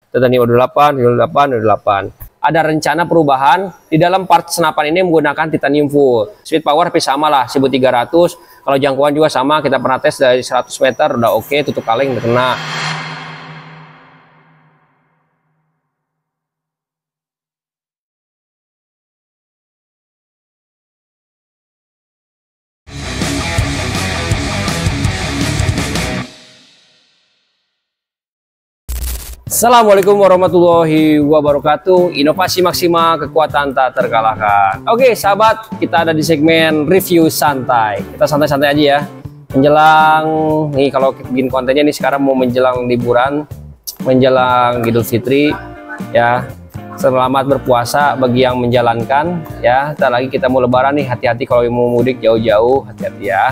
titanium O28, 28. Ada rencana perubahan di dalam part senapan ini menggunakan titanium full. Speed power tapi sama lah 1300. Kalau jangkauan juga sama, kita pernah tes dari 100 meter udah oke, tutup kaleng udah kena. Assalamualaikum warahmatullahi wabarakatuh. Inovasi maksimal, kekuatan tak terkalahkan. Oke sahabat, kita ada di segmen review santai. Kita santai-santai aja ya. Menjelang nih, kalau bikin kontennya nih sekarang mau menjelang liburan, menjelang Idul Fitri ya. Selamat berpuasa bagi yang menjalankan ya. Ntar lagi kita mau lebaran nih, hati-hati kalau mau mudik jauh-jauh, hati-hati ya.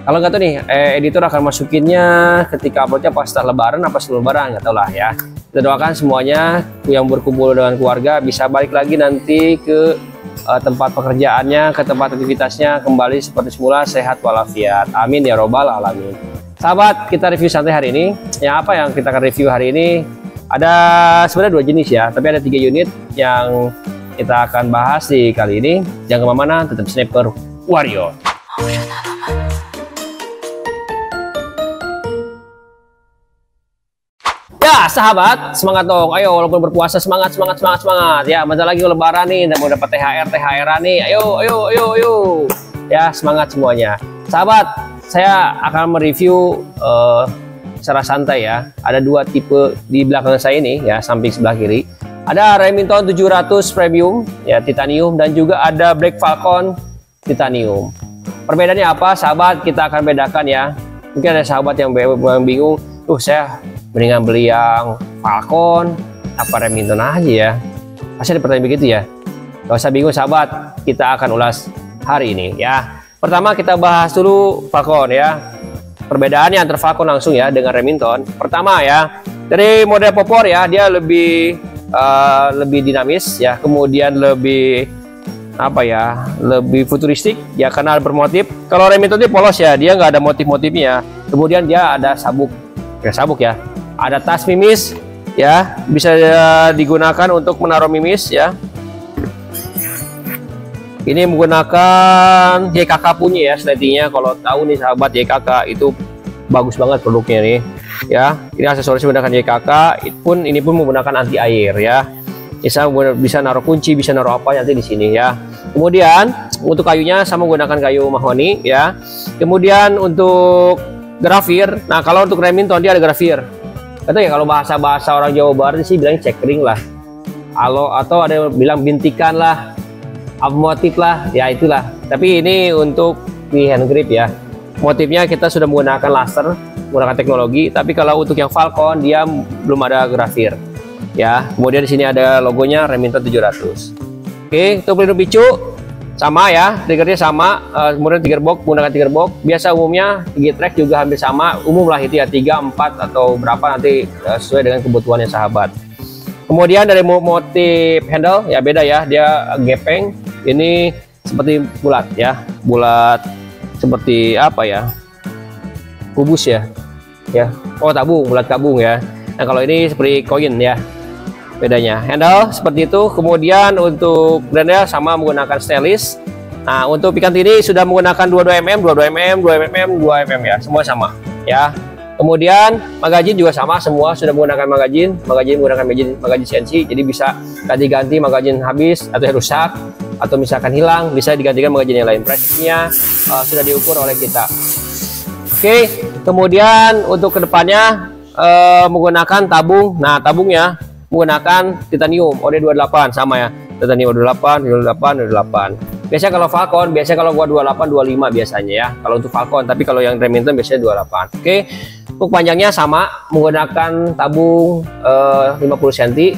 Kalau nggak tahu nih, editor akan masukinnya ketika uploadnya pas setelah lebaran apa sebelum lebaran, nggak tahu lah ya. Kita doakan semuanya yang berkumpul dengan keluarga bisa balik lagi nanti ke tempat pekerjaannya, ke tempat aktivitasnya kembali seperti semula, sehat walafiat. Amin ya robbal alamin. Sahabat, kita review santai hari ini. Ya, apa yang kita akan review hari ini? Ada sebenarnya 2 jenis ya, tapi ada 3 unit yang kita akan bahas di kali ini. Jangan kemana-mana, tetap Sniper Warrior. Ya sahabat, semangat dong. Ayo walaupun berpuasa semangat ya. Bentar lagi lebaran nih, dan mau dapat THR-an nih. Ayo. Ya semangat semuanya. Sahabat, saya akan mereview secara santai ya. Ada 2 tipe di belakang saya ini ya, samping sebelah kiri. Ada Remington 700 Premium ya, titanium, dan juga ada Black Falcon titanium. Perbedaannya apa sahabat? Kita akan bedakan ya. Mungkin ada sahabat yang bingung, saya mendingan beli yang Falcon apa Remington aja ya. Pasti ada pertanyaan begitu ya. Gak usah bingung sahabat, kita akan ulas hari ini ya. Pertama kita bahas dulu Falcon ya. Perbedaannya antara Falcon langsung ya dengan Remington. Pertama ya, dari model popor ya, dia lebih dinamis ya, kemudian lebih lebih futuristik ya karena bermotif. Kalau Remington itu polos ya, dia nggak ada motif-motifnya. Kemudian dia ada sabuk ya. Ada tas mimis ya, bisa digunakan untuk menaruh mimis ya. Ini menggunakan YKK punya ya, slidingnya. Kalau tahu nih sahabat, YKK itu bagus banget produknya nih ya. Ini aksesoris menggunakan YKK, ini pun menggunakan anti air ya. Bisa naruh kunci, bisa naruh apa nanti di sini ya. Kemudian untuk kayunya sama menggunakan kayu mahoni ya. Kemudian untuk grafir, nah kalau untuk Remington dia ada grafir. Atau ya kalau bahasa orang Jawa Barat sih bilangnya cekring lah. Atau ada yang bilang bintikan lah, motif lah, ya itulah. Tapi ini untuk di hand grip ya. Motifnya kita sudah menggunakan laser, menggunakan teknologi. Tapi kalau untuk yang Falcon dia belum ada grafir. Ya, kemudian di sini ada logonya Remington 700. Oke, untuk pelindung picu sama ya, triggernya sama. Kemudian trigger box, menggunakan trigger box. Biasa umumnya track juga hampir sama. Umum lah itu ya, 3, 4 atau berapa nanti sesuai dengan kebutuhannya sahabat. Kemudian dari motif handle ya beda ya, dia gepeng. Ini seperti bulat ya, bulat seperti apa ya? Kubus ya. Oh tabung, bulat kabung ya. Nah kalau ini seperti koin ya. Bedanya handle seperti itu. Kemudian untuk brandnya sama menggunakan stainless. Nah untuk Picatinny sudah menggunakan 22 mm, 22 mm, 2 mm, 2 mm ya, semua sama ya. Kemudian magazine juga sama, semua sudah menggunakan magazine menggunakan magazine CNC, jadi bisa ganti-ganti magazine habis atau rusak atau misalkan hilang, bisa digantikan magazine yang lain. Presisnya sudah diukur oleh kita. Oke, kemudian untuk kedepannya menggunakan tabung. Nah tabungnya menggunakan titanium OD28 sama ya, titanium OD28, 28. Biasanya kalau Falcon, kalau gua 28, 25 biasanya ya kalau untuk Falcon, tapi kalau yang Remington biasanya 28. Oke, untuk panjangnya sama menggunakan tabung 50 cm,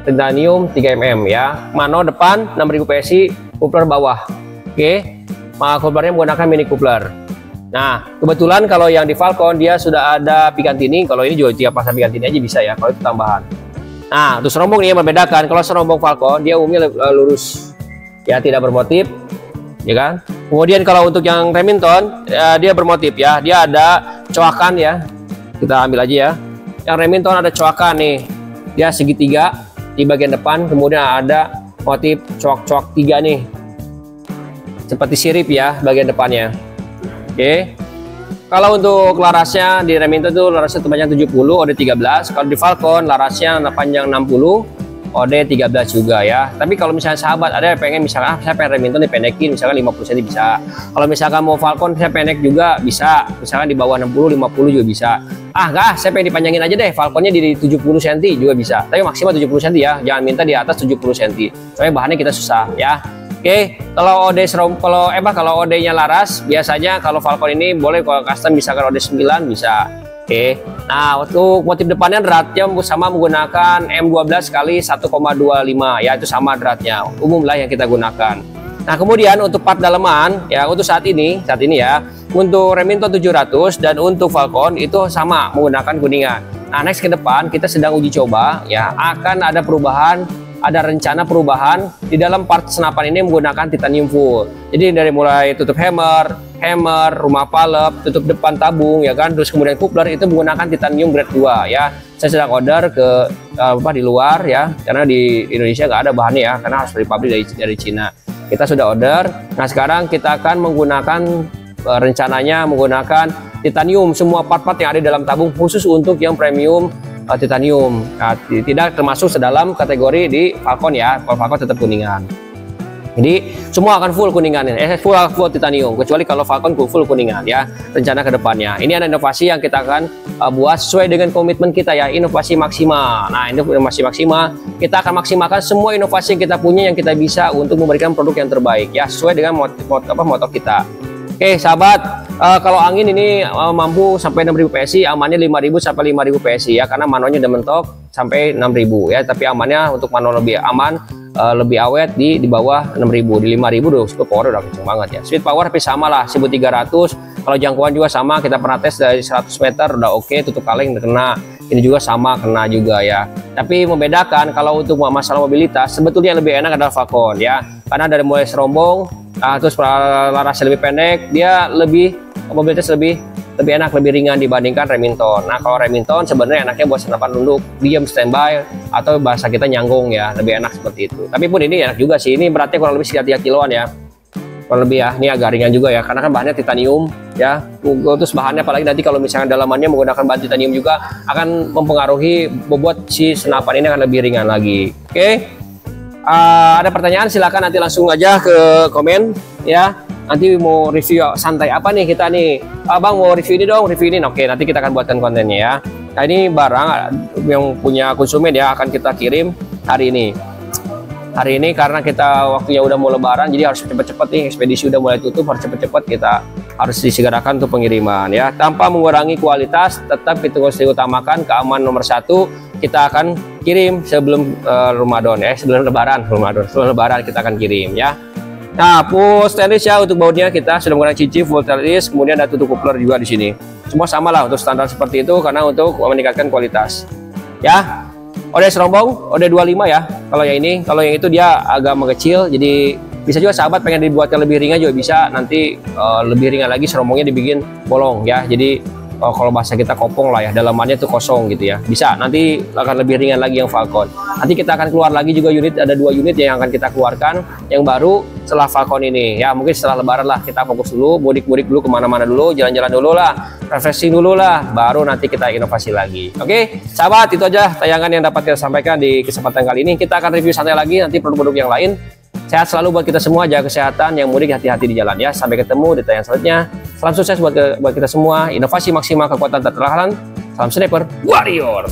titanium 3 mm ya. Mano depan 6000 PSI, coupler bawah. Oke, couplernya menggunakan mini coupler. Nah, kebetulan kalau yang di Falcon dia sudah ada Picatinny. Kalau ini juga 3 pasang Picatinny aja bisa ya, kalau itu tambahan. Nah, untuk serombong nih yang membedakan. Kalau serombong Falcon dia umumnya lurus, ya tidak bermotif, ya kan. Kemudian kalau untuk yang Remington ya, dia bermotif ya, dia ada coakan ya. Kita ambil aja ya. Yang Remington ada coakan nih, dia segitiga di bagian depan, kemudian ada motif coak-coak 3 nih, seperti sirip ya bagian depannya. Oke. Kalau untuk larasnya di Remington itu larasnya panjang 70, OD 13. Kalau di Falcon larasnya panjang 60, OD 13 juga ya. Tapi kalau misalnya sahabat ada yang pengen misalkan saya pengen Remington dipendekin misalkan 50 cm bisa. Kalau misalkan mau Falcon saya pendek juga bisa. Misalkan di bawah 60, 50 juga bisa. Enggak, saya pengen dipanjangin aja deh. Falconnya di 70 cm juga bisa. Tapi maksimal 70 cm ya. Jangan minta di atas 70 cm. Soalnya bahannya kita susah ya. Oke, kalau OD-nya laras, biasanya kalau Falcon ini boleh kalau custom misalkan OD 9 bisa. Oke. Nah, untuk motif depannya dratnya sama menggunakan M12 kali 1,25 ya, itu sama dratnya. Umum lah yang kita gunakan. Nah, kemudian untuk part dalaman ya untuk saat ini ya, untuk Remington 700 dan untuk Falcon itu sama menggunakan kuningan. Nah, next ke depan kita sedang uji coba ya, akan ada perubahan. Ada rencana perubahan di dalam part senapan ini menggunakan titanium full. Jadi dari mulai tutup hammer, rumah palep, tutup depan tabung ya kan, terus kemudian coupler itu menggunakan titanium grade 2 ya. Saya sedang order ke di luar ya, karena di Indonesia nggak ada bahannya ya, karena harus dari pabrik dari Cina. Kita sudah order. Nah sekarang kita akan menggunakan rencananya menggunakan titanium semua part-part yang ada di dalam tabung khusus untuk yang premium titanium. Nah, tidak termasuk sedalam kategori di Falcon ya. Kalau Falcon tetap kuningan. Jadi semua akan full kuningan, full titanium. Kecuali kalau Falcon full kuningan ya. Rencana kedepannya. Ini ada inovasi yang kita akan buat sesuai dengan komitmen kita ya. Inovasi maksimal. Nah ini inovasi maksimal. Kita akan maksimalkan semua inovasi yang kita punya yang kita bisa untuk memberikan produk yang terbaik ya. Sesuai dengan motor kita. Oke sahabat, kalau angin ini mampu sampai 6000 PSI, amannya 5000 sampai 5000 PSI ya, karena manualnya udah mentok sampai 6000 ya, tapi amannya untuk manual lebih aman, lebih awet di bawah 6000, di 5000 udah super power udah kenceng banget ya. Speed power tapi sama lah 1300, kalau jangkauan juga sama, kita pernah tes dari 100 meter udah oke, tutup kaleng udah kena, ini juga sama kena juga ya. Tapi membedakan kalau untuk masalah mobilitas sebetulnya lebih enak adalah Falcon ya, karena dari mulai serombong terus larasnya lebih pendek, dia mobilitas lebih enak, lebih ringan dibandingkan Remington. Nah kalau Remington sebenarnya enaknya buat senapan nunduk, diam standby, atau bahasa kita nyanggung ya, lebih enak seperti itu. Tapi pun ini enak juga sih, ini beratnya kurang lebih sekitar 3 kiloan ya, kurang lebih ya. Ini agak ringan juga ya, karena kan bahannya titanium ya. Terus bahannya apalagi nanti kalau misalnya dalamannya menggunakan bahan titanium juga akan mempengaruhi bobot si senapan ini akan lebih ringan lagi. Oke. Ada pertanyaan silakan nanti langsung aja ke komen ya. Nanti mau review santai apa nih kita nih, Bang mau review ini dong, review ini. Oke nanti kita akan buatkan kontennya ya. Nah ini barang yang punya konsumen ya, akan kita kirim hari ini karena kita waktunya udah mau lebaran, jadi harus cepet-cepet nih, ekspedisi udah mulai tutup, harus cepet-cepet kita harus disegerakan untuk pengiriman ya, tanpa mengurangi kualitas. Tetap itu harus diutamakan, keamanan nomor 1. Kita akan kirim sebelum Ramadan ya, sebelum lebaran kita akan kirim ya. Nah full stainless ya, untuk bautnya kita sudah menggunakan cincin full stainless, kemudian ada tutup coupler juga di sini. Semua sama lah untuk standar seperti itu, karena untuk meningkatkan kualitas ya. OD serombong, OD 25 ya. Kalau yang ini, kalau yang itu dia agak mengecil, jadi bisa juga sahabat pengen dibuatkan lebih ringan juga bisa. Nanti lebih ringan lagi, serombongnya dibikin bolong ya. Jadi kalau bahasa kita kopong lah ya, dalamannya tuh kosong gitu ya. Bisa, nanti akan lebih ringan lagi yang Falcon. Nanti kita akan keluar lagi juga unit, ada 2 unit yang akan kita keluarkan yang baru setelah Falcon ini ya. Mungkin setelah lebaran lah, kita fokus dulu, mudik-mudik dulu, kemana-mana dulu, jalan-jalan dulu lah, refreshing dulu lah, baru nanti kita inovasi lagi. Oke sahabat, itu aja tayangan yang dapat kita sampaikan di kesempatan kali ini. Kita akan review santai lagi nanti produk-produk yang lain. Sehat selalu buat kita semua, jaga kesehatan, yang mudik hati-hati di jalan ya. Sampai ketemu di tayangan selanjutnya. Salam sukses buat kita semua, inovasi maksimal, kekuatan tak terkalahkan. Salam sniper warrior.